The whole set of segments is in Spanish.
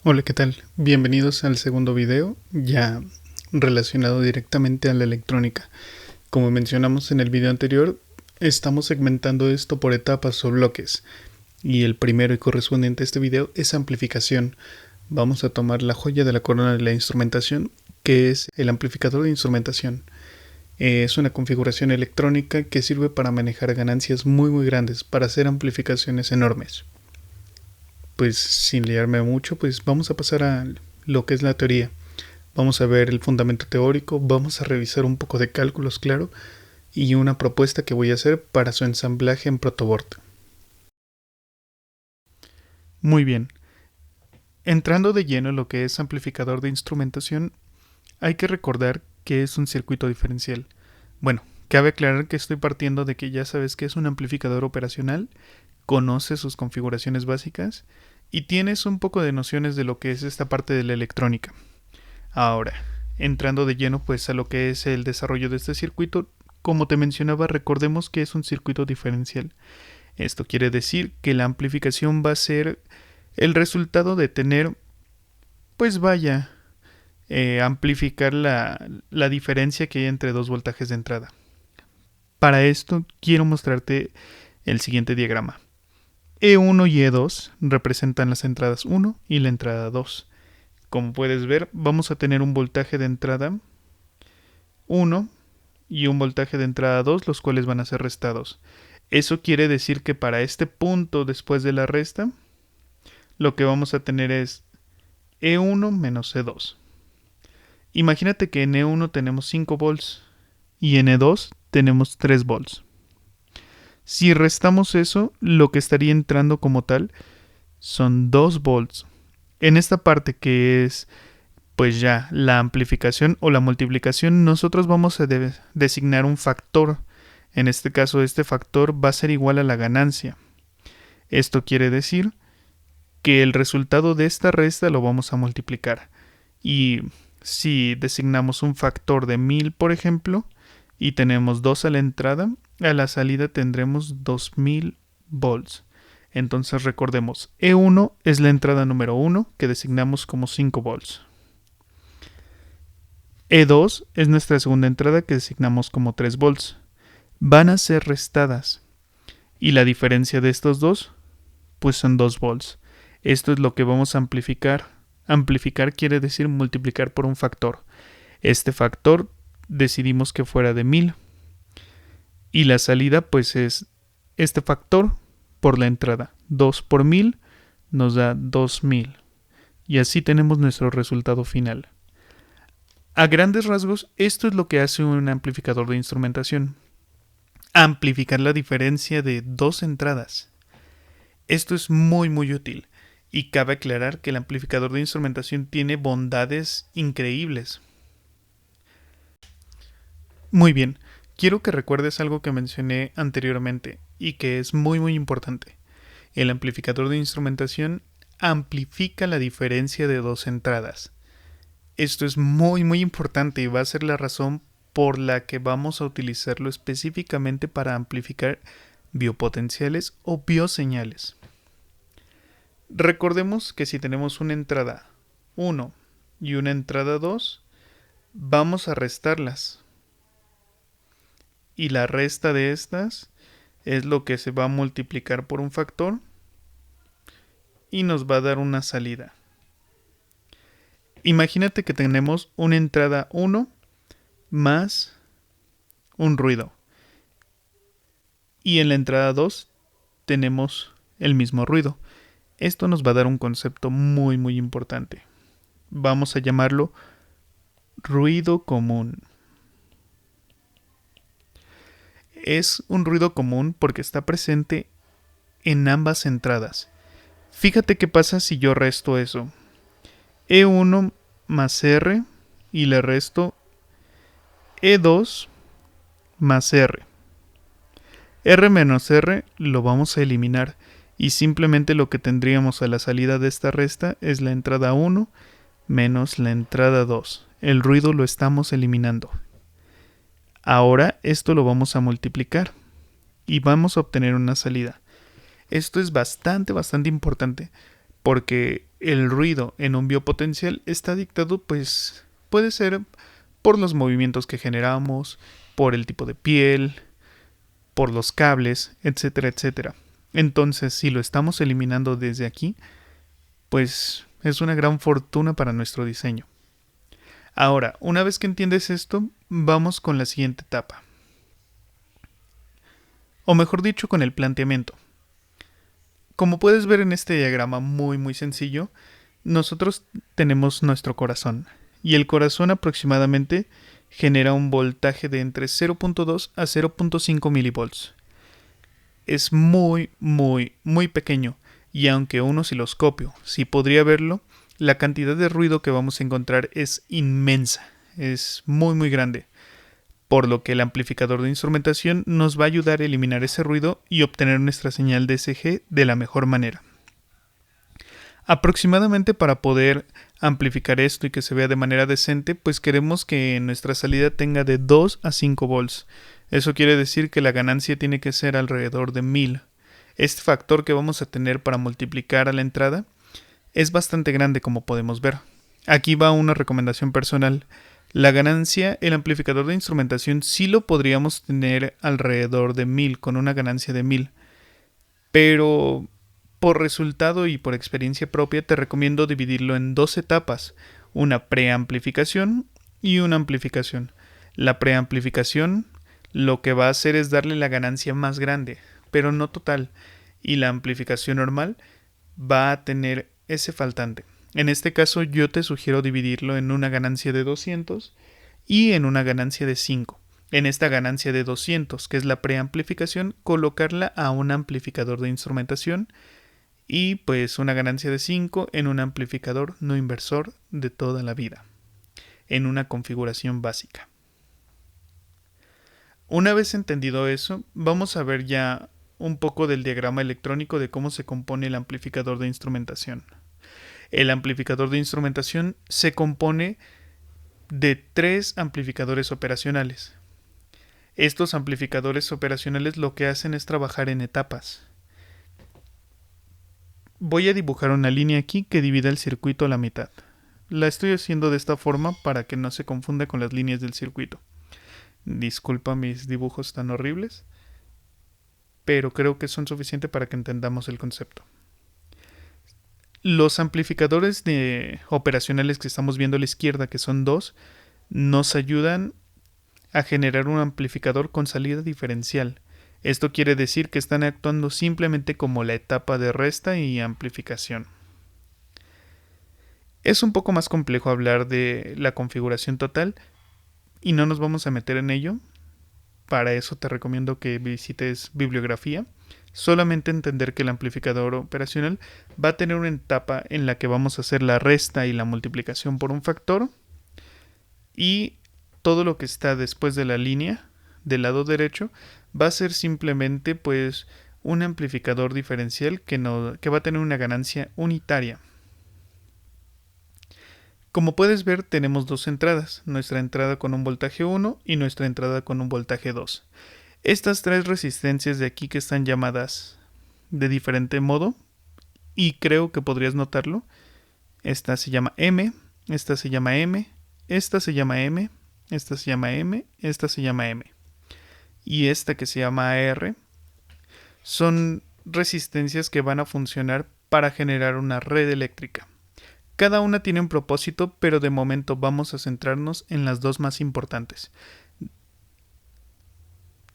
Hola, ¿qué tal? Bienvenidos al segundo video, ya relacionado directamente a la electrónica. Como mencionamos en el video anterior, estamos segmentando esto por etapas o bloques. Y el primero y correspondiente a este video es amplificación. Vamos a tomar la joya de la corona de la instrumentación, que es el amplificador de instrumentación. Es una configuración electrónica que sirve para manejar ganancias muy grandes, para hacer amplificaciones enormes. Pues sin liarme mucho, pues vamos a pasar a lo que es la teoría. Vamos a ver el fundamento teórico, vamos a revisar un poco de cálculos, claro, y una propuesta que voy a hacer para su ensamblaje en protoboard. Muy bien. Entrando de lleno en lo que es amplificador de instrumentación, hay que recordar que es un circuito diferencial. Bueno, cabe aclarar que estoy partiendo de que ya sabes que es un amplificador operacional, conoces sus configuraciones básicas y tienes un poco de nociones de lo que es esta parte de la electrónica. Ahora, entrando de lleno pues a lo que es el desarrollo de este circuito, como te mencionaba, recordemos que es un circuito diferencial. Esto quiere decir que la amplificación va a ser el resultado de tener, pues vaya, amplificar la diferencia que hay entre dos voltajes de entrada. Para esto quiero mostrarte el siguiente diagrama. E1 y E2 representan las entradas 1 y la entrada 2. Como puedes ver, vamos a tener un voltaje de entrada 1 y un voltaje de entrada 2, los cuales van a ser restados. Eso quiere decir que para este punto después de la resta, lo que vamos a tener es E1 menos E2. Imagínate que en E1 tenemos 5 volts y en E2 tenemos 3 volts. Si restamos eso, lo que estaría entrando como tal son 2 volts. En esta parte que es pues ya la amplificación o la multiplicación, nosotros vamos a designar un factor. En este caso, este factor va a ser igual a la ganancia. Esto quiere decir que el resultado de esta resta lo vamos a multiplicar. Y si designamos un factor de 1000, por ejemplo, y tenemos 2 a la entrada, a la salida tendremos 2000 volts. Entonces recordemos, E1 es la entrada número 1 que designamos como 5 volts. E2 es nuestra segunda entrada que designamos como 3 volts. Van a ser restadas. Y la diferencia de estos dos, pues son 2 volts. Esto es lo que vamos a amplificar. Amplificar quiere decir multiplicar por un factor. Este factor decidimos que fuera de 1000. Y la salida pues es este factor por la entrada. 2 por 1000 nos da 2000. Y así tenemos nuestro resultado final. A grandes rasgos, esto es lo que hace un amplificador de instrumentación. Amplificar la diferencia de dos entradas. Esto es muy útil y cabe aclarar que el amplificador de instrumentación tiene bondades increíbles. Muy bien, quiero que recuerdes algo que mencioné anteriormente y que es muy importante. El amplificador de instrumentación amplifica la diferencia de dos entradas. Esto es muy importante y va a ser la razón por la que vamos a utilizarlo específicamente para amplificar biopotenciales o bioseñales. Recordemos que si tenemos una entrada 1 y una entrada 2, vamos a restarlas. Y la resta de estas es lo que se va a multiplicar por un factor y nos va a dar una salida. Imagínate que tenemos una entrada 1 más un ruido. Y en la entrada 2 tenemos el mismo ruido. Esto nos va a dar un concepto muy importante. Vamos a llamarlo ruido común. Es un ruido común porque está presente en ambas entradas. Fíjate qué pasa si yo resto eso. E1 más R y le resto E2 más R. R menos R lo vamos a eliminar y simplemente lo que tendríamos a la salida de esta resta es la entrada 1 menos la entrada 2. El ruido lo estamos eliminando. Ahora esto lo vamos a multiplicar y vamos a obtener una salida. Esto es bastante importante porque el ruido en un biopotencial está dictado, pues puede ser por los movimientos que generamos, por el tipo de piel, por los cables, etcétera, etcétera. Entonces, si lo estamos eliminando desde aquí, pues es una gran fortuna para nuestro diseño. Ahora, una vez que entiendes esto, vamos con la siguiente etapa. O mejor dicho, con el planteamiento. Como puedes ver en este diagrama muy sencillo, nosotros tenemos nuestro corazón. Y el corazón aproximadamente genera un voltaje de entre 0.2 a 0.5 milivolts. Es muy pequeño, y aunque un osciloscopio sí podría verlo, la cantidad de ruido que vamos a encontrar es inmensa, es muy grande, por lo que el amplificador de instrumentación nos va a ayudar a eliminar ese ruido y obtener nuestra señal DSG de la mejor manera. Aproximadamente, para poder amplificar esto y que se vea de manera decente, pues queremos que nuestra salida tenga de 2 a 5 volts. Eso quiere decir que la ganancia tiene que ser alrededor de 1000. Este factor que vamos a tener para multiplicar a la entrada es bastante grande, como podemos ver. Aquí va una recomendación personal. La ganancia, el amplificador de instrumentación sí lo podríamos tener alrededor de 1000, con una ganancia de 1000. Pero por resultado y por experiencia propia te recomiendo dividirlo en dos etapas, una preamplificación y una amplificación. La preamplificación lo que va a hacer es darle la ganancia más grande, pero no total, y la amplificación normal va a tener ese faltante. En este caso yo te sugiero dividirlo en una ganancia de 200 y en una ganancia de 5. En esta ganancia de 200, que es la preamplificación, colocarla a un amplificador de instrumentación, y pues una ganancia de 5 en un amplificador no inversor de toda la vida, en una configuración básica. Una vez entendido eso, vamos a ver ya un poco del diagrama electrónico de cómo se compone el amplificador de instrumentación. El amplificador de instrumentación se compone de 3 amplificadores operacionales. Estos amplificadores operacionales lo que hacen es trabajar en etapas. Voy a dibujar una línea aquí que divida el circuito a la mitad. La estoy haciendo de esta forma para que no se confunda con las líneas del circuito. Disculpa mis dibujos tan horribles, pero creo que son suficientes para que entendamos el concepto. Los amplificadores operacionales que estamos viendo a la izquierda, que son 2, nos ayudan a generar un amplificador con salida diferencial. Esto quiere decir que están actuando simplemente como la etapa de resta y amplificación. Es un poco más complejo hablar de la configuración total y no nos vamos a meter en ello. Para eso te recomiendo que visites bibliografía. Solamente entender que el amplificador operacional va a tener una etapa en la que vamos a hacer la resta y la multiplicación por un factor, y todo lo que está después de la línea del lado derecho va a ser simplemente pues un amplificador diferencial que va a tener una ganancia unitaria. Como puedes ver, tenemos dos entradas, nuestra entrada con un voltaje 1 y nuestra entrada con un voltaje 2. Estas 3 resistencias de aquí, que están llamadas de diferente modo, y creo que podrías notarlo, esta se llama M, esta se llama M, esta se llama M, esta se llama M, esta se llama M, y esta que se llama R, son resistencias que van a funcionar para generar una red eléctrica. Cada una tiene un propósito, pero de momento vamos a centrarnos en las dos más importantes.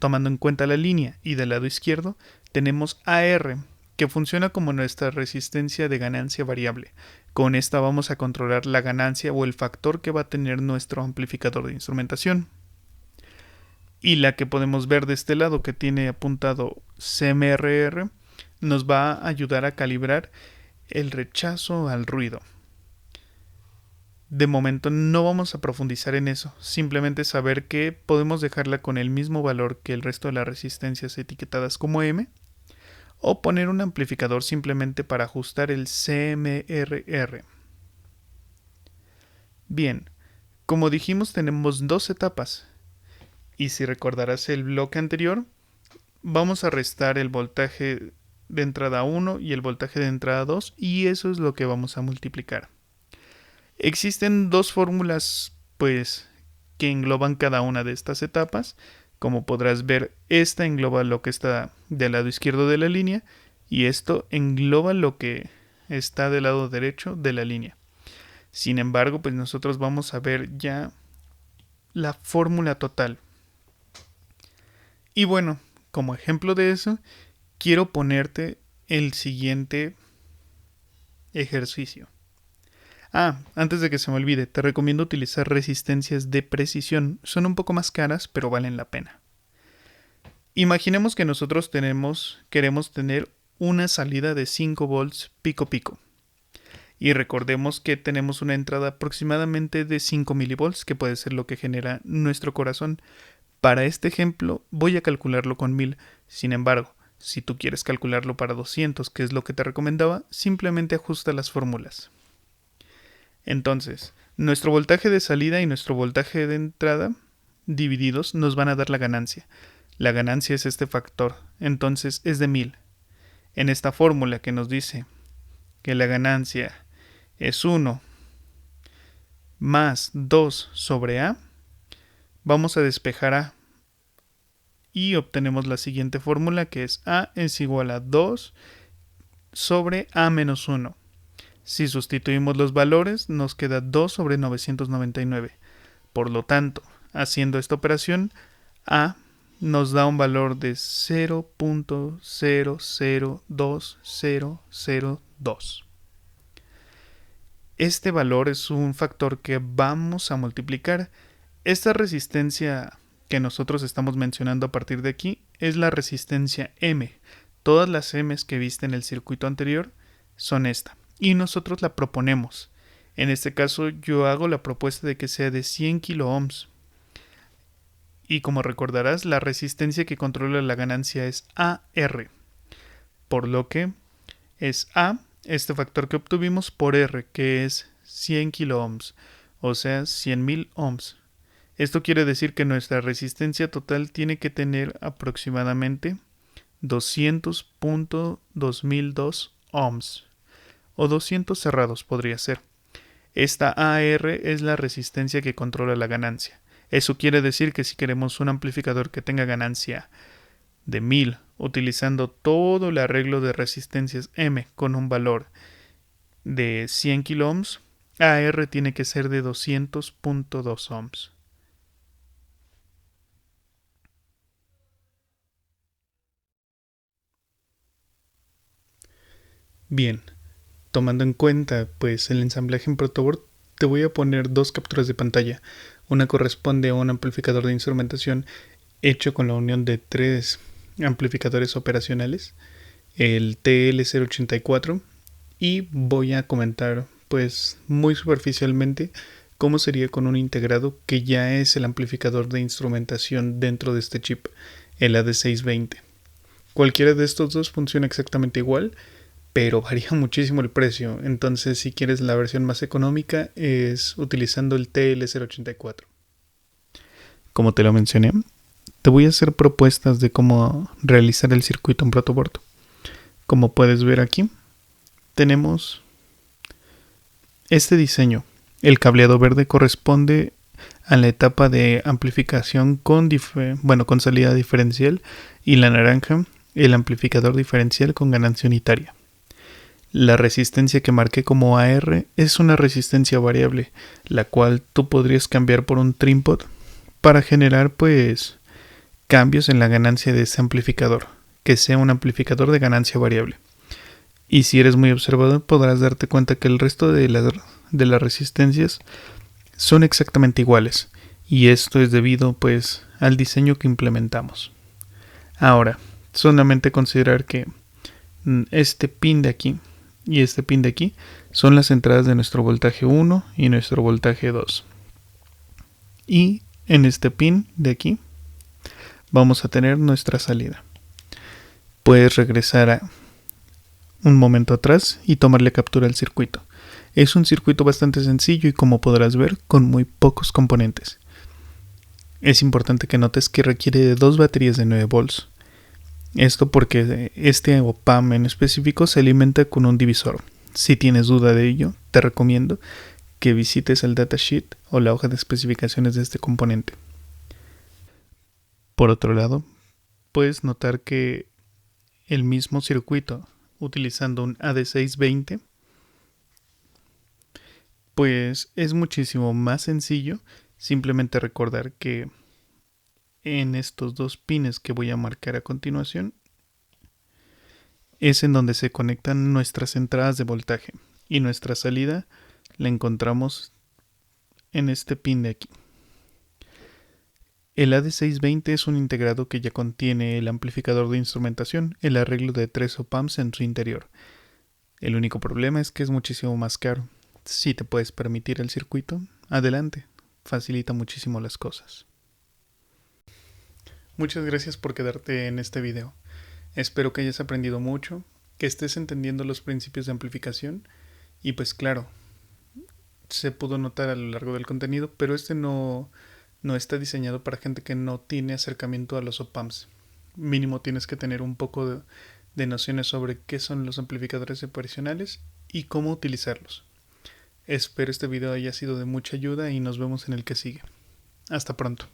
Tomando en cuenta la línea y del lado izquierdo tenemos AR, que funciona como nuestra resistencia de ganancia variable. Con esta vamos a controlar la ganancia o el factor que va a tener nuestro amplificador de instrumentación. Y la que podemos ver de este lado, que tiene apuntado CMRR, nos va a ayudar a calibrar el rechazo al ruido. De momento no vamos a profundizar en eso, simplemente saber que podemos dejarla con el mismo valor que el resto de las resistencias etiquetadas como M, o poner un amplificador simplemente para ajustar el CMRR. Bien, como dijimos, tenemos dos etapas, y si recordarás el bloque anterior, vamos a restar el voltaje de entrada 1 y el voltaje de entrada 2, y eso es lo que vamos a multiplicar. Existen dos fórmulas pues que engloban cada una de estas etapas. Como podrás ver, esta engloba lo que está del lado izquierdo de la línea y esto engloba lo que está del lado derecho de la línea. Sin embargo, pues nosotros vamos a ver ya la fórmula total. Y bueno, como ejemplo de eso, quiero ponerte el siguiente ejercicio. Antes de que se me olvide, te recomiendo utilizar resistencias de precisión. Son un poco más caras, pero valen la pena. Imaginemos que nosotros queremos tener una salida de 5 volts pico pico. Y recordemos que tenemos una entrada aproximadamente de 5 milivolts, que puede ser lo que genera nuestro corazón. Para este ejemplo voy a calcularlo con 1000. Sin embargo, si tú quieres calcularlo para 200, que es lo que te recomendaba, simplemente ajusta las fórmulas. Entonces, nuestro voltaje de salida y nuestro voltaje de entrada divididos nos van a dar la ganancia. La ganancia es este factor, entonces es de 1000. En esta fórmula que nos dice que la ganancia es 1 más 2 sobre A, vamos a despejar A y obtenemos la siguiente fórmula, que es A es igual a 2 sobre A menos 1. Si sustituimos los valores, nos queda 2 sobre 999. Por lo tanto, haciendo esta operación, A nos da un valor de 0.002002. Este valor es un factor que vamos a multiplicar. Esta resistencia que nosotros estamos mencionando a partir de aquí es la resistencia M. Todas las M's que viste en el circuito anterior son esta. Y nosotros la proponemos. En este caso yo hago la propuesta de que sea de 100 kilo ohms. Y como recordarás, la resistencia que controla la ganancia es AR. Por lo que es A, este factor que obtuvimos, por R, que es 100 kilo ohms. O sea, 100.000 ohms. Esto quiere decir que nuestra resistencia total tiene que tener aproximadamente 200.2002 ohms. O 200 cerrados podría ser. Esta AR es la resistencia que controla la ganancia. Eso quiere decir que si queremos un amplificador que tenga ganancia de 1000, utilizando todo el arreglo de resistencias M con un valor de 100 kilo ohms, AR tiene que ser de 200.2 ohms. Bien. Tomando en cuenta pues el ensamblaje en protoboard, te voy a poner dos capturas de pantalla. Una corresponde a un amplificador de instrumentación hecho con la unión de tres amplificadores operacionales, el TL084, y voy a comentar pues muy superficialmente cómo sería con un integrado que ya es el amplificador de instrumentación dentro de este chip, el AD620. Cualquiera de estos dos funciona exactamente igual, pero varía muchísimo el precio. Entonces, si quieres la versión más económica, es utilizando el TL084. Como te lo mencioné, te voy a hacer propuestas de cómo realizar el circuito en protoboard. Como puedes ver aquí, tenemos este diseño. El cableado verde corresponde a la etapa de amplificación con salida diferencial, y la naranja, el amplificador diferencial con ganancia unitaria. La resistencia que marqué como AR es una resistencia variable, la cual tú podrías cambiar por un trim pot para generar pues cambios en la ganancia de ese amplificador, que sea un amplificador de ganancia variable. Y si eres muy observador podrás darte cuenta que el resto de las resistencias son exactamente iguales, y esto es debido pues al diseño que implementamos. Ahora, solamente considerar que este pin de aquí y este pin de aquí son las entradas de nuestro voltaje 1 y nuestro voltaje 2. Y en este pin de aquí vamos a tener nuestra salida. Puedes regresar a un momento atrás y tomarle captura al circuito. Es un circuito bastante sencillo y, como podrás ver, con muy pocos componentes. Es importante que notes que requiere de dos baterías de 9 volts. Esto porque este OPAM en específico se alimenta con un divisor. Si tienes duda de ello, te recomiendo que visites el datasheet o la hoja de especificaciones de este componente. Por otro lado, puedes notar que el mismo circuito utilizando un AD620 pues es muchísimo más sencillo. Simplemente recordar que en estos dos pines que voy a marcar a continuación es en donde se conectan nuestras entradas de voltaje y nuestra salida la encontramos en este pin de aquí. El AD620 es un integrado que ya contiene el amplificador de instrumentación, el arreglo de 3 op-amps en su interior. El único problema es que es muchísimo más caro. Si te puedes permitir el circuito, adelante, facilita muchísimo las cosas. Muchas gracias por quedarte en este video. Espero que hayas aprendido mucho, que estés entendiendo los principios de amplificación y pues claro, se pudo notar a lo largo del contenido, pero este no está diseñado para gente que no tiene acercamiento a los op-amps. Mínimo tienes que tener un poco de nociones sobre qué son los amplificadores operacionales y cómo utilizarlos. Espero este video haya sido de mucha ayuda y nos vemos en el que sigue. Hasta pronto.